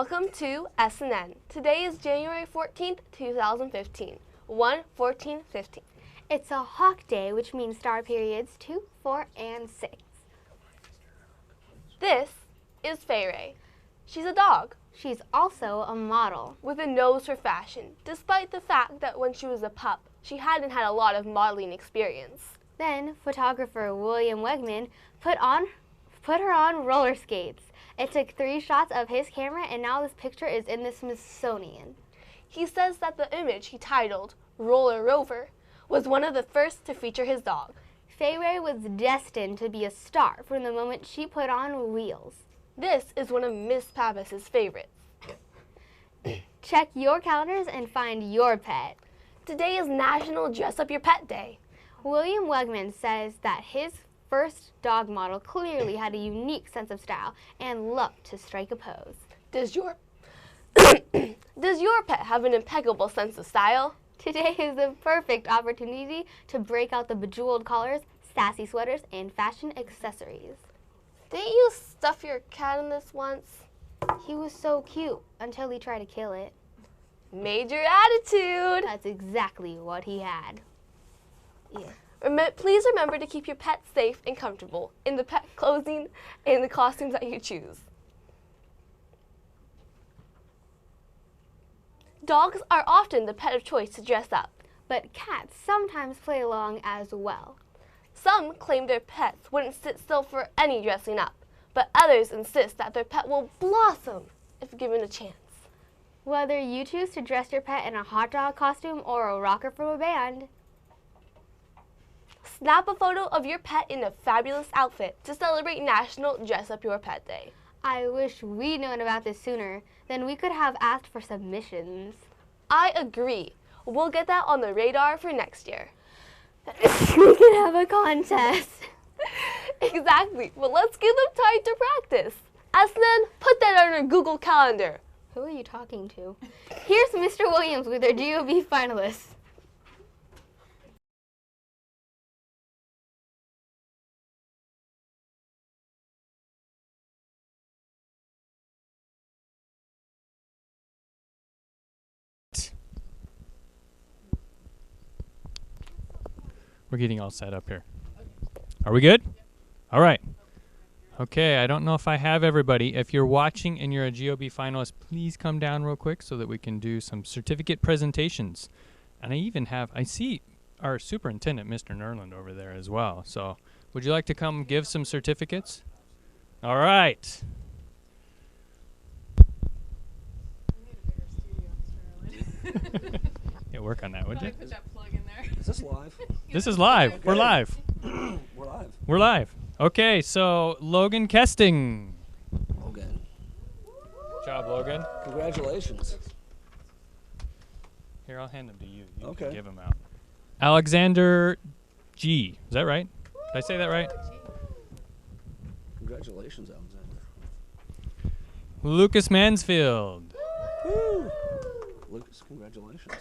Welcome to S.N.N. Today is January 14th, 2015, 1/14/15. It's a hawk day, which means star periods 2, 4, and 6. This is Fayray. She's a dog She's also a model. with a nose for fashion, despite the fact that when she was a pup, she hadn't had a lot of modeling experience. Then, photographer William Wegman put her on roller skates. It took 3 shots of his camera, and now this picture is in the Smithsonian. He says that the image he titled Roller Rover was one of the first to feature his dog. Fayray was destined to be a star from the moment she put on wheels. This is one of Miss Pappas' favorites. Check your calendars and find your pet. Today is National Dress Up Your Pet Day. William Wegman says that his first dog model clearly had a unique sense of style and loved to strike a pose. Does your pet have an impeccable sense of style? Today is the perfect opportunity to break out the bejeweled collars, sassy sweaters, and fashion accessories. Didn't you stuff your cat in this once? He was so cute until he tried to kill it. Major attitude. That's exactly what he had. Yeah. Please remember to keep your pet safe and comfortable in the pet clothing and the costumes that you choose. Dogs are often the pet of choice to dress up. But cats sometimes play along as well. Some claim their pets wouldn't sit still for any dressing up, but others insist that their pet will blossom if given a chance. Whether you choose to dress your pet in a hot dog costume or a rocker from a band, snap a photo of your pet in a fabulous outfit to celebrate National Dress Up Your Pet Day. I wish we'd known about this sooner. Then we could have asked for submissions. I agree. We'll get that on the radar for next year. We could have a contest. Exactly. Well, let's give them time to practice. S.N.N, put that on our Google Calendar. Who are you talking to? Here's Mr. Williams with our Geo Bee finalists. We're getting all set up here. Are we good? All right. Okay, I don't know if I have everybody. If you're watching and you're a Geo Bee finalist, please come down real quick so that we can do some certificate presentations. And I see our superintendent, Mr. Nerland, over there as well. So would you like to come give some certificates? All right. Yeah, work on that, would you? Put that plug in there. Is this live? This is live. Okay. We're live. We're live. We're live. Okay, so Logan Kesting. Logan. Good job, Logan. Congratulations. Here, I'll hand them to you. You Okay. can give them out. Alexander G. Is that right? Did I say that right? Congratulations, Alexander. Lucas Mansfield. Woo! Lucas, congratulations.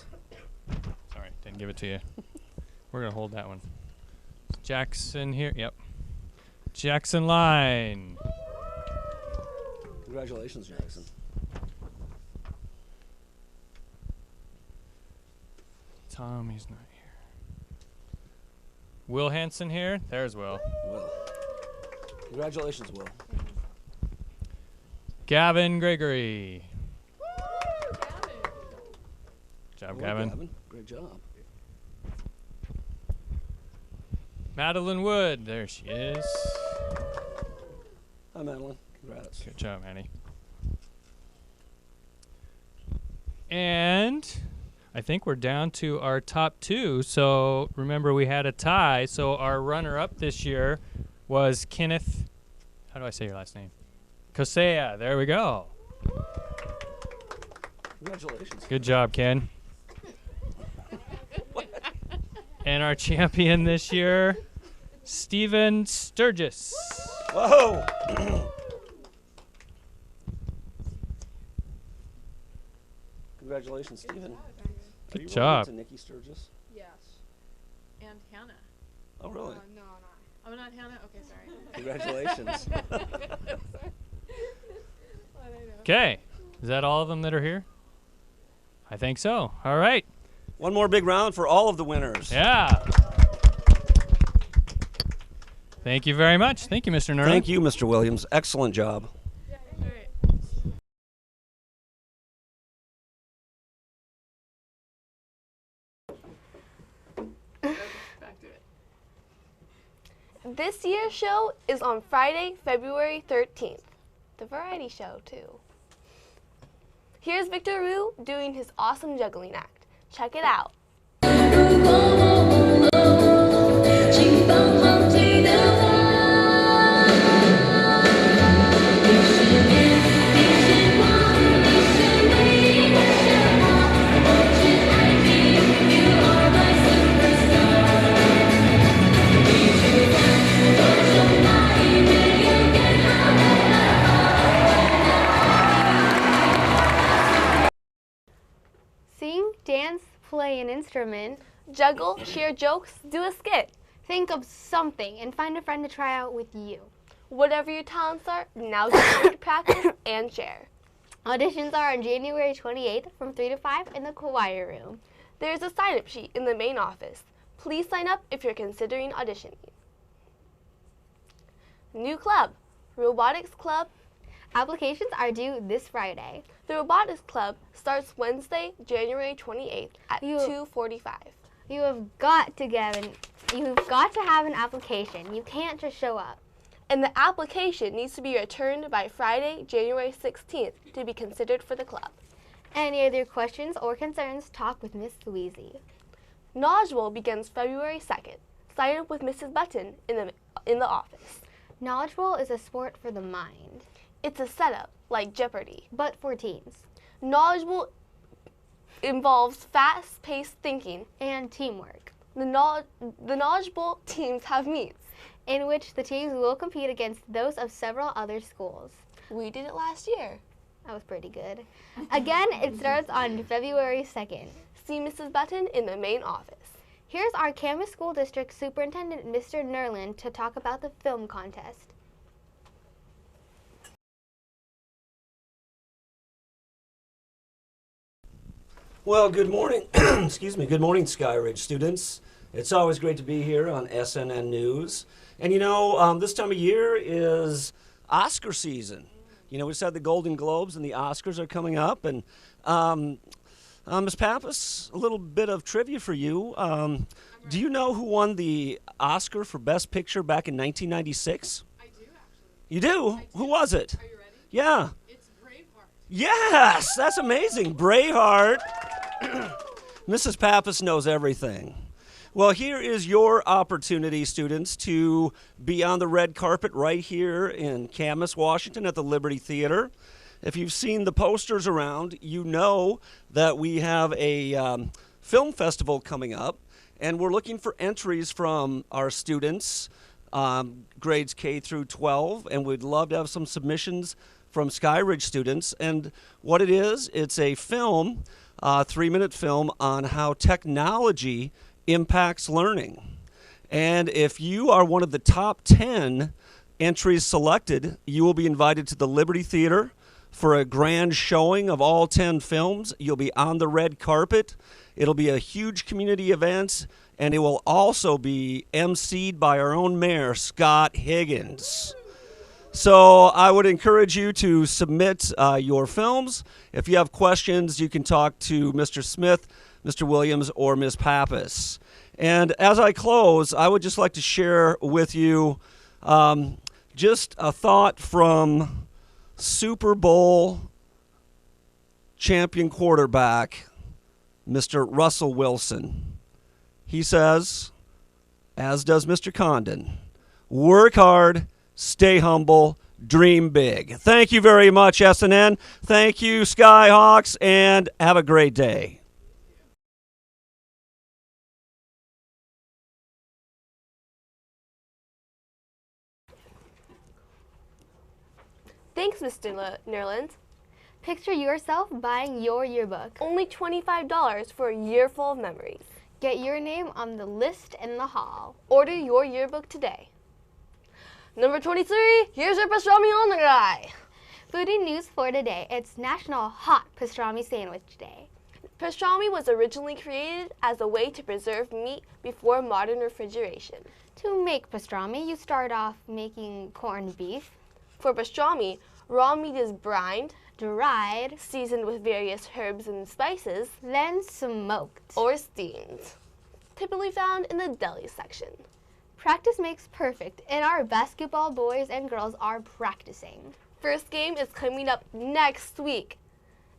Sorry, didn't give it to you. We're going to hold that one. Jackson here. Yep. Jackson Line. Congratulations, Jackson. Tommy's not here. Will Hansen here. There's Will. Will. Congratulations, Will. Gavin Gregory. Good job, Well, Gavin. Great job. Madeline Wood. There she is. Hi, Madeline. Congrats. Good job, Annie. And I think we're down to our top 2. So remember, we had a tie. So our runner-up this year was Kenneth. How do I say your last name? Kosea. There we go. Congratulations. Good job, Ken. And our champion this year, Stephen Sturgis. Whoa! Congratulations, Stephen. Good Are you job. related to Nikki Sturgis? Yes. And Hannah. Oh, really? No, not. I'm not Hannah? Okay, sorry. Congratulations. Okay. Is that all of them that are here? I think so. All right. One more big round for all of the winners. Yeah. Thank you very much. Thank you, Mr. Nerland. Thank you, Mr. Williams. Excellent job. All right. Back to it. This year's show is on Friday, February 13th. The variety show, too. Here's Victor Rue doing his awesome juggling act. Check it out. Sing, dance, play an instrument. Juggle, share jokes, do a skit. Think of something and find a friend to try out with you. Whatever your talents are, now's your time to practice and share. Auditions are on January 28th from 3 to 5 in the choir room. There's a sign-up sheet in the main office. Please sign up if you're considering auditioning. New club, Robotics Club. Applications are due this Friday. The Robotics Club starts Wednesday, January 28th at 2:45. You've got to have an application. You can't just show up. And the application needs to be returned by Friday, January 16th to be considered for the club. Any other questions or concerns, talk with Miss Louise. Knowledge Bowl begins February 2nd. Sign up with Mrs. Button in the office. Knowledge Bowl is a sport for the mind, It's a setup like Jeopardy! but for teens Knowledge Bowl involves fast-paced thinking. and teamwork, The Knowledge Bowl teams have meets. in which the teams will compete against those of several other schools. We did it last year. That was pretty good. Again, it starts on February 2nd. See Mrs. Button in the main office. Here's our Camas School District Superintendent, Mr. Nerland, to talk about the film contest. Well, good morning. Excuse me. Good morning, Skyridge students. It's always great to be here on S.N.N. News. And you know, this time of year is Oscar season. You know, we just had the Golden Globes and the Oscars are coming up. And Ms. Pappas, a little bit of trivia for you. Do you know who won the Oscar for Best Picture back in 1996? I do actually. You do? Who was it? Are you ready? Yeah. It's Braveheart. Yes, that's amazing. Braveheart. Mrs. Pappas knows everything. Well, here is your opportunity, students, to be on the red carpet right here in Camas, Washington at the Liberty Theater. If you've seen the posters around, you know that we have a film festival coming up, and we're looking for entries from our students, grades K through 12, and we'd love to have some submissions from Skyridge students. And what it is, it's a film, 3-minute film on how technology impacts learning. And if you are one of the top 10 entries selected, you will be invited to the Liberty Theater for a grand showing of all 10 films. You'll be on the red carpet. It'll be a huge community event, and it will also be emceed by our own mayor, Scott Higgins. So I would encourage you to submit your films. If you have questions, you can talk to Mr. Smith, Mr. Williams, or Ms. Pappas. And as I close, I would just like to share with you just a thought from Super Bowl champion quarterback, Mr. Russell Wilson. He says, as does Mr. Condon, work hard, stay humble, dream big. Thank you very much, S.N.N. Thank you, Skyhawks, and have a great day. Thanks, Mr. Nerland. Picture yourself buying your yearbook. Only $25 for a year full of memories. Get your name on the list in the hall. Order your yearbook today. Number 23, here's your pastrami on the guy. Foodie news for today. It's National Hot Pastrami Sandwich Day. Pastrami was originally created as a way to preserve meat before modern refrigeration. To make pastrami, you start off making corned beef, For pastrami, raw meat is brined, dried, seasoned with various herbs and spices, then smoked. or steamed. Typically found in the deli section. Practice makes perfect, and our basketball boys and girls are practicing. First game is coming up next week.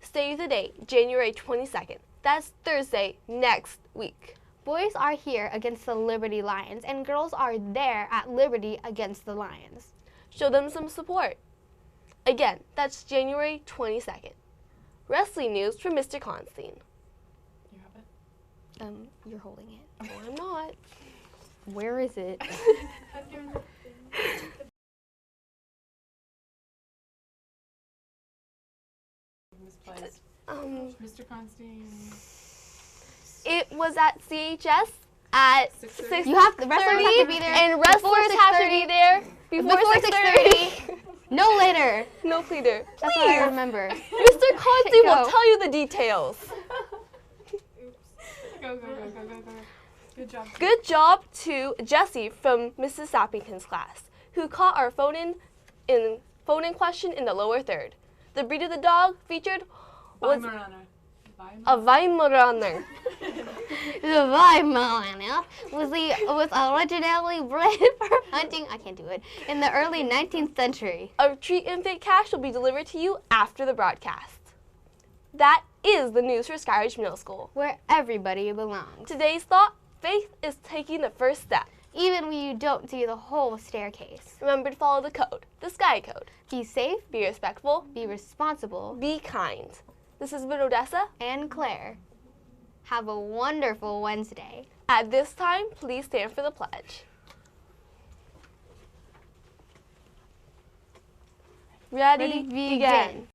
Save the date, January 22nd. That's Thursday next week. Boys are here against the Liberty Lions, and girls are there at Liberty against the Lions. Show them some support. Again, that's January 22nd. Wrestling news from Mr. Constein. You have it? You're holding it. Oh, I'm not. Where is it? Misplaced. Mr. Constein. It was at CHS at 6:30. 6:30. You have the wrestlers have to be there And before wrestlers have to 6:30. be there before 6:30. No later. No pleader. That's what I Please. remember. Mr. Constein will Go. tell you the details. Go. Good job. Good job to Jessie from Mrs. Sappington's class, who caught our phone-in question in the lower third. The breed of the dog featured was Weimaraner. a Weimaraner. The Weimaraner was originally bred for hunting. I can't do it. In the early 19th century. A treat and fit cash will be delivered to you after the broadcast. That is the news for Skyridge Middle School. Where everybody belongs. Today's thought, faith is taking the first step. Even when you don't see the whole staircase. Remember to follow the code, the Sky Code. Be safe, Be respectful, be responsible, be kind. This has been Odessa. and Claire. Have a wonderful Wednesday. At this time, please stand for the pledge. Ready, begin.